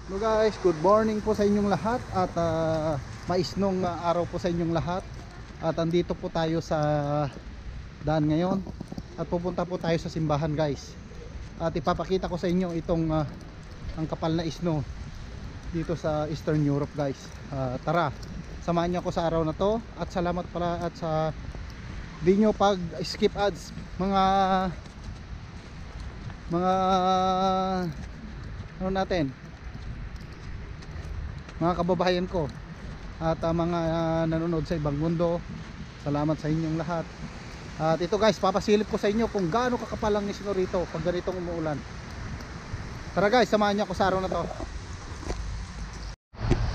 Hello guys, good morning po sa inyong lahat at maisnong araw po sa inyong lahat. At andito po tayo sa daan ngayon at pupunta po tayo sa simbahan guys. At ipapakita ko sa inyo itong ang kapal na isno dito sa Eastern Europe guys. Tara, samahan niyo ako sa araw na to at salamat pala at sa di nyo pag skip ads mga ano natin, mga kababayan ko at mga nanonood sa ibang mundo. Salamat sa inyong lahat. At ito guys, papasilip ko sa inyo kung gaano kakapal ang isno rito pag ganitong umuulan. Tara guys, samahan niyo ako sa araw na to.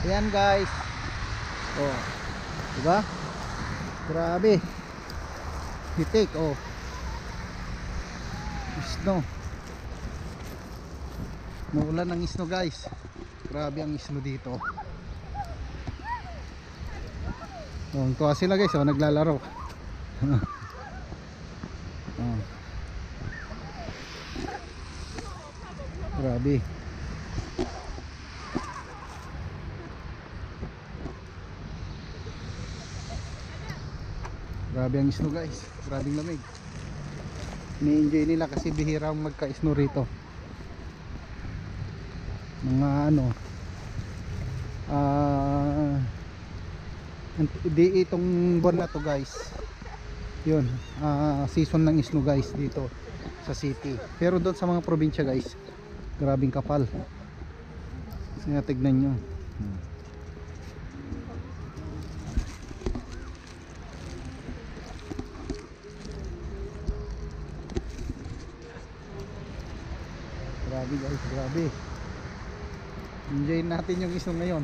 Ayan guys, oh, diba? Grabe hitik, oh, isno. Muulan ng isno guys. Grabe ang isno dito. Oh, tuwa sila guys, oh, naglalaro. Oh. Grabe. Grabe ang isno guys. Grabing lamig. Ni-enjoy nila kasi bihirang magka-isno rito. Mga ano, di itong buwan na to guys, yun, season ng isno guys dito sa city. Pero doon sa mga probinsya guys, grabing kapal. Tignan nyo. Grabe guys, grabe. Enjoy natin yung isno ngayon.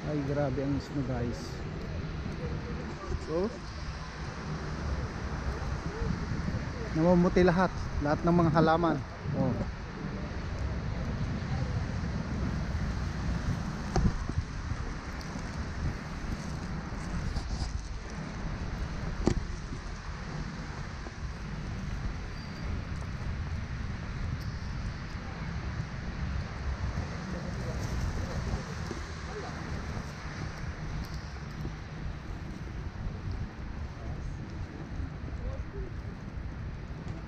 Ay grabe ang isno guys. So namumuti lahat ng mga halaman. Oh.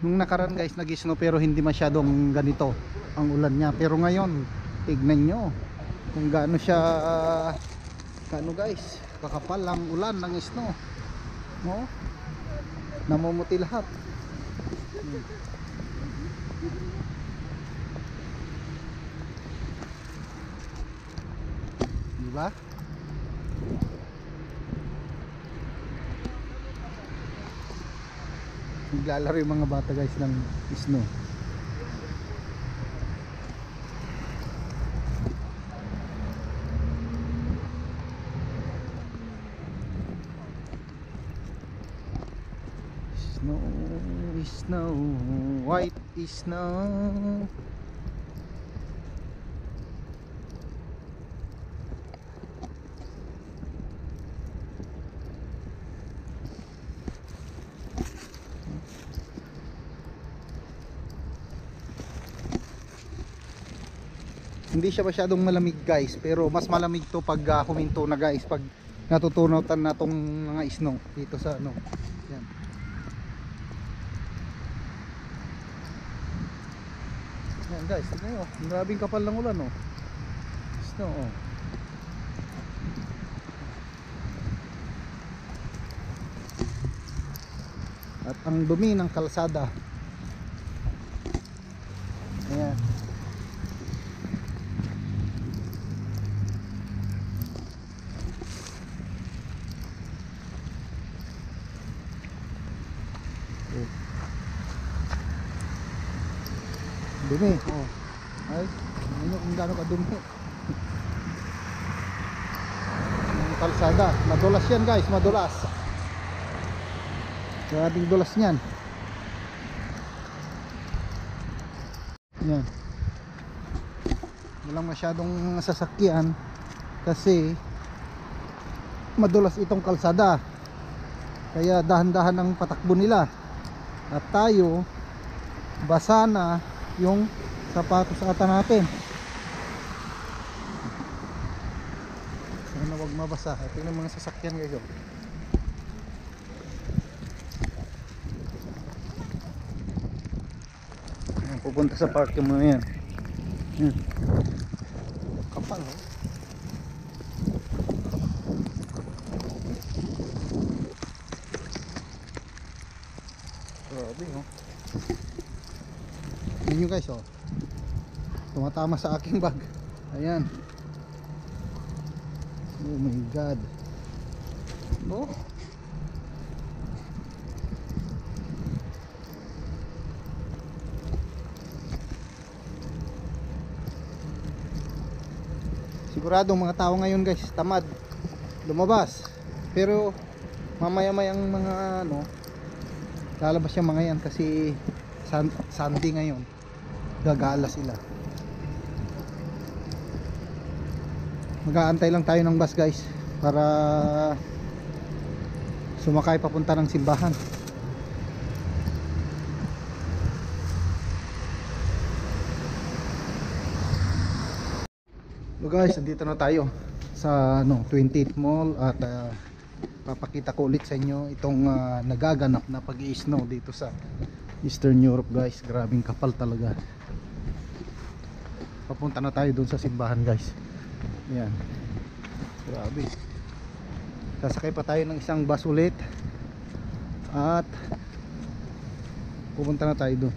Nung nakaraan guys, nag-snow pero hindi masyadong ganito ang ulan niya. Pero ngayon, tignan nyo kung gaano siya, gaano guys, kakapal ang ulan ng snow. No? Namumuti lahat. Diba? Naglalaro yung mga bata guys ng snow. Snow, snow, white snow. Hindi siya masyadong malamig guys, pero mas malamig to pag huminto na guys, pag natutunutan na tong mga snow dito sa ano. Yan. Yan guys, tignan nyo, grabing kapal ng ulan, oh. Snow, oh. At ang dumi ng kalsada. Ayan. Dumi, oh. Ay, ano kung gaano kadumi ang kalsada. Madulas yan guys, madulas. Grabing dulas niyan. Yan. walang masyadong sasakyan kasi madulas itong kalsada, kaya dahan-dahan ang patakbo nila. At tayo, basa na yung sapatos ata natin. Sana wag mabasa. Ito yung mga sasakyan ngayon. Pupunta sa park yung mga yan. Kapal, oh. Grabe, oh. Yun nyo guys, oh. Tumatama sa aking bag. Ayan. Oh my god. Oh. Siguradong mga tao ngayon guys tamad lumabas, pero mamaya-mayang mga ano lalabas yung mga yan kasi Sunday ngayon, gagala sila. Mag-aantay lang tayo ng bus guys para sumakay papunta ng simbahan. So guys, nandito na tayo sa 20th Mall at papakita ko ulit sa inyo itong nagaganap na pag-i-snow dito sa Eastern Europe guys. Grabing kapal talaga. Papunta na tayo dun sa simbahan guys. Yan. Grabe. Sasakay pa tayo ng isang bus ulit at pupunta na tayo dun.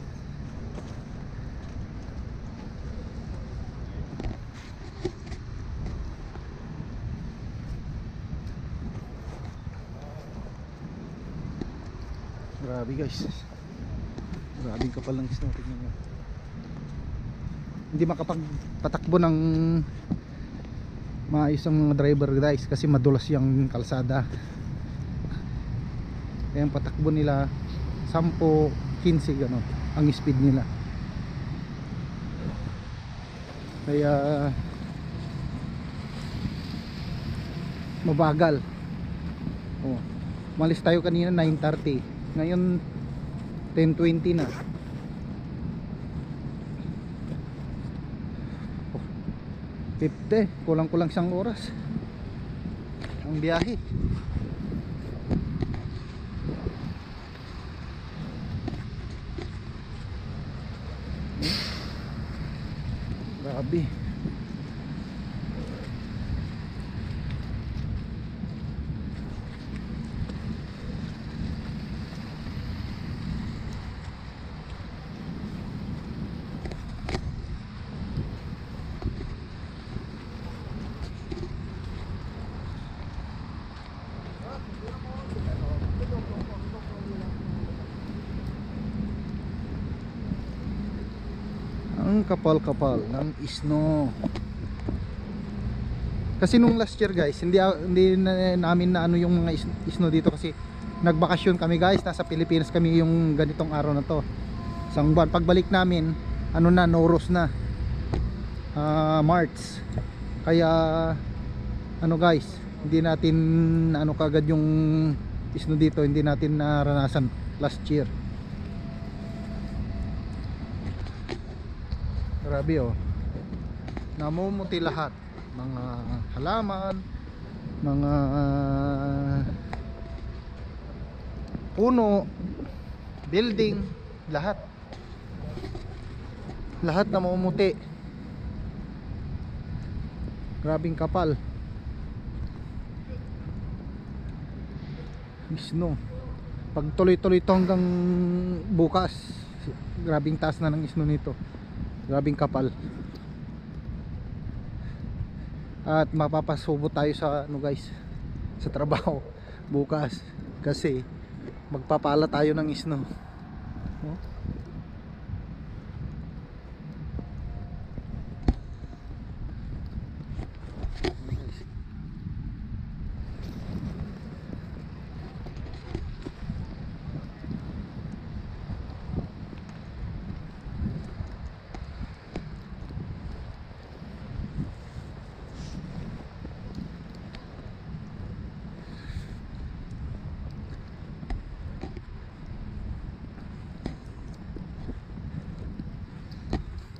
Grabe guys, grabing kapal ng snow. Tignan nyo, hindi makapagpatakbo ng maayos ang mga driver guys kasi madulas yung kalsada. Kaya ang patakbo nila 10-15 gano'n ang speed nila, kaya mabagal. Oh, malis tayo kanina 9:30, ngayon 10:20 na. Oh, 50, kulang-kulang isang oras ang biyahe. Grabe. Ang kapal-kapal ng snow. Kasi nung last year guys, hindi na namin na ano yung mga snow dito kasi nagbakasyon kami guys, nasa Pilipinas kami yung ganitong araw na to. Isang buwan, pagbalik namin ano na, Noros na, March. Kaya ano guys, hindi natin ano kagad yung snow dito, hindi natin naranasan last year. Grabe oh, namumuti lahat, mga halaman, mga puno, building, lahat namumuti. Grabing kapal snow. Pag tuloy-tuloy ito hanggang bukas, grabing taas na ng snow nito. Grabing kapal. At mapapasubo tayo sa ano guys, sa trabaho bukas kasi magpapala tayo ng snow. Oh.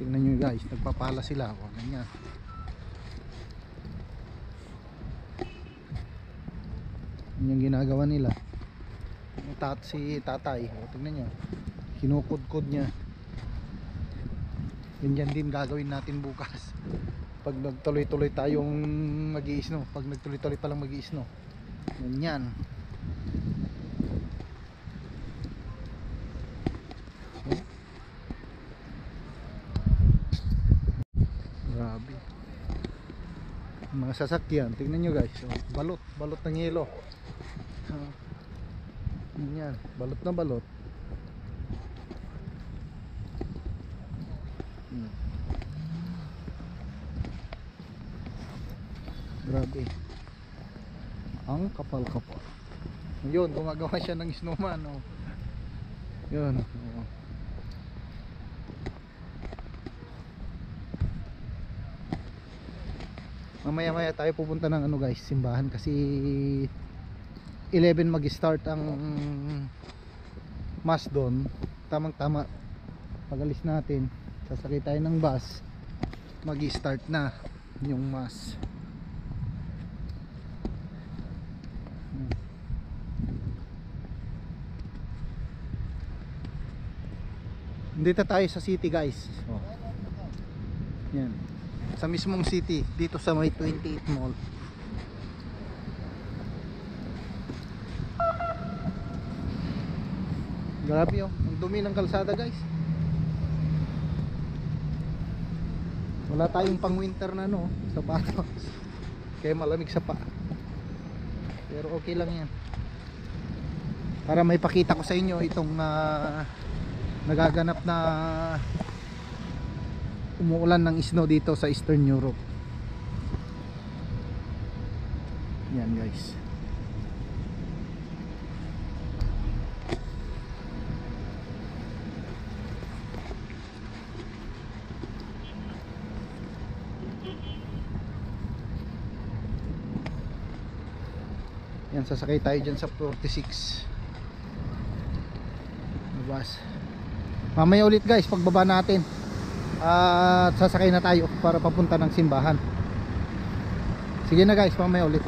tingnan nyo guys, nagpapala sila. O, ganyan. Yan yung ginagawa nila. Si tatay, o, tingnan nyo, kinukudkod niya. Ganyan din gagawin natin bukas. Pag nagtuloy-tuloy tayong mag-i-snow, pag nagtuloy-tuloy palang mag-i-snow, ganyan. Grabe. Mga sasakyan, tingnan nyo guys, balot ng yelo. Ganyan, balot na balot. Grabe. Ang kapal-kapal. Yun, gumagawa siya ng snowman, oh. Yun, oh. Mamaya-maya tayo pupunta ng ano guys, simbahan kasi 11 mag-start ang mass doon. Tamang-tama. Pag-alis natin, sasakay tayo ng bus. Mag-start na yung mass. Dito tayo sa city guys. Oh. Yan. Sa mismong city, dito sa may 28 Mall. Grabe oh, ang dumi ng kalsada guys. Wala tayong pang winter na no, sapatos. Kaya malamig sa paa. Pero okay lang yan. Para may pakita ko sa inyo itong nagaganap na umuulan ng snow dito sa Eastern Europe. Yan guys. Yan, sasakay tayo dyan sa 46 bus. Mamaya ulit guys pagbaba natin at sasakay na tayo para papunta ng simbahan. Sige na guys, mamaya ulit.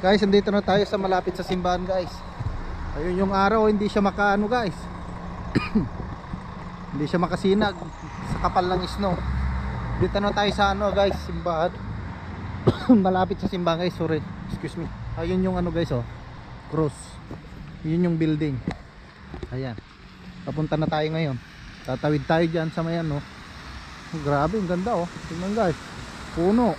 Guys, andito na tayo sa malapit sa simbahan guys. Ayun yung araw, hindi siya makaano guys. Hindi siya makasinag sa kapal ng snow. Dito na tayo sa ano guys, simbahan. Malapit sa simbahan guys, sorry, excuse me. Ayun yung ano guys, oh, cross. Yun yung building. Ayan, papunta na tayo ngayon. Tatawid tayo dyan sa may ano. Oh, grabe, ang ganda oh. Tingnan guys, puno.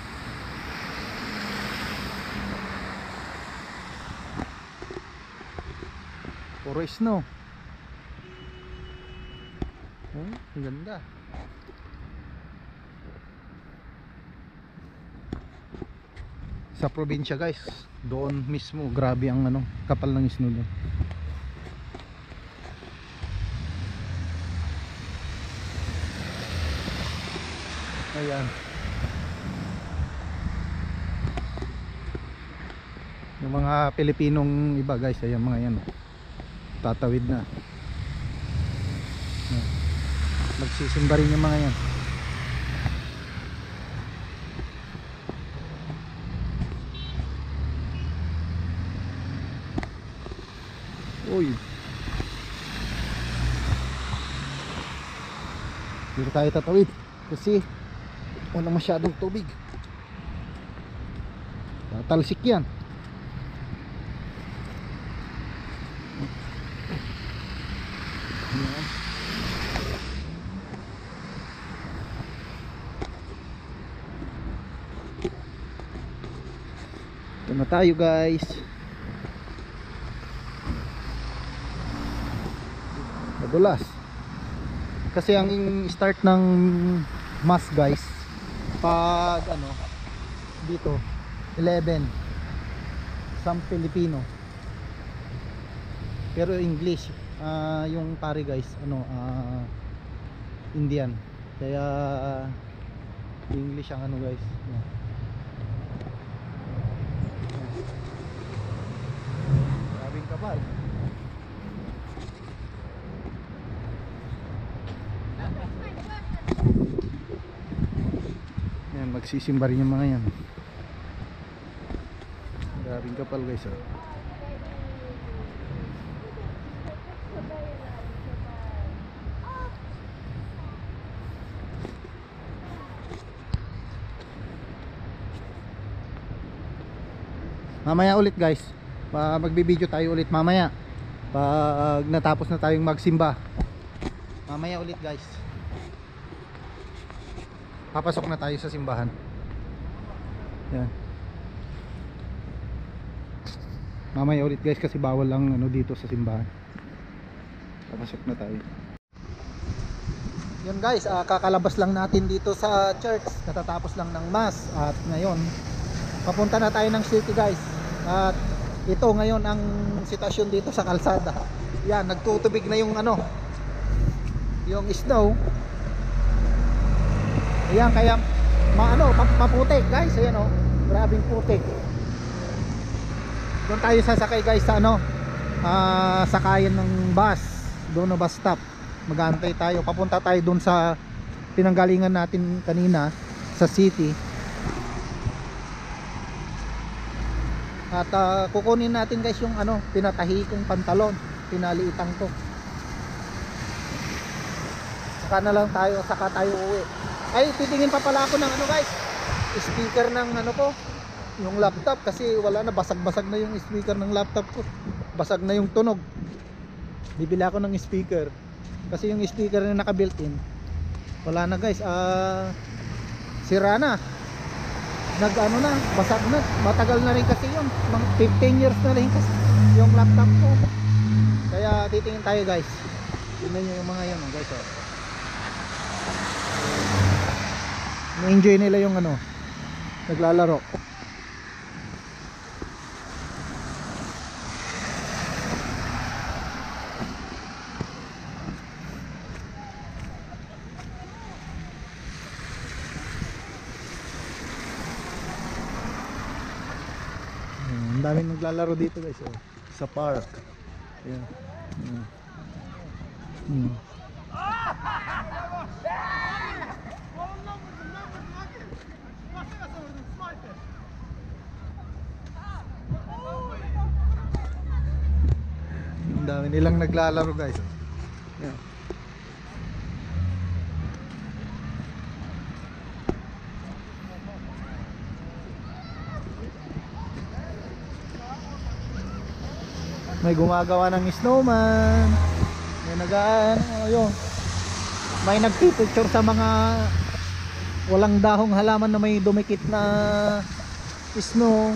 Puro snow. Oh, ang ganda. Sa probinsya guys, doon mismo grabe ang ano, kapal ng snow doon. Ayan. Yung mga Pilipinong iba guys, ayan mga yan, tatawid na. Magsisimba rin yung mga yan. Uy, dito tayo tatawid kasi wala masyadong tubig. Tatalsik yan. Ito na tayo guys. Madulas kasi ang start ng mass guys pag ano dito 11 some Filipino pero English yung pare guys ano Indian kaya English ang ano guys. Grabing kapal. magsisimba rin yung mga yan. Grabing kapal guys, oh. Mamaya ulit guys, magbibideo tayo ulit mamaya pag natapos na tayong magsimba. Mamaya ulit guys, papasok na tayo sa simbahan. Yan. Mamaya ulit guys kasi bawal lang ano dito sa simbahan. Papasok na tayo. Yun guys, kakalabas lang natin dito sa church. Natatapos lang ng mass at ngayon papunta na tayo ng city guys. At ito ngayon ang sitwasyon dito sa kalsada. Yan, nagtutubig na yung ano, yung snow. Ayan, kaya maputik guys. Ayan oh, grabing putik. Doon tayo sasakay guys sa ano, sakayan ng bus. Doon na bus stop. Mag-aantay tayo. Papunta tayo doon sa pinanggalingan natin kanina sa city. At kukunin natin guys yung ano, pinatahi kong pantalon, pinaliitang ko. Saka na lang tayo, saka tayo uwi. Ay, titingin pa pala ako ng ano guys, speaker ng ano ko, yung laptop, kasi wala na, basag-basag na yung speaker ng laptop ko. Basag na yung tunog. Bibili ako ng speaker. Kasi yung speaker na naka-built-in, wala na guys, sira na. Nag-ano na, basag na. Matagal na rin kasi yun, mga 15 years na rin kasi yung laptop ko. Kaya titingin tayo guys. Tingnan nyo yung mga yan guys, oh. Na-enjoy nila yung ano, naglalaro. Ang daming naglalaro dito guys, oh. Sa park. Ayan. Ang dami nilang naglalaro guys, oh. Ayan. May gumagawa ng snowman. May ayun. May nagpipicture sa mga walang dahong halaman na may dumikit na snow.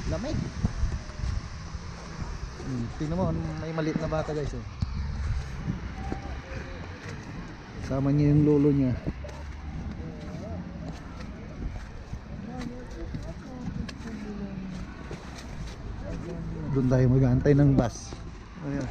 Lamig. Tingnan mo, may maliit na bata guys, oh. Sama niya yung lolo niya. Doon tayo mag-aantay ng bus. Ayan.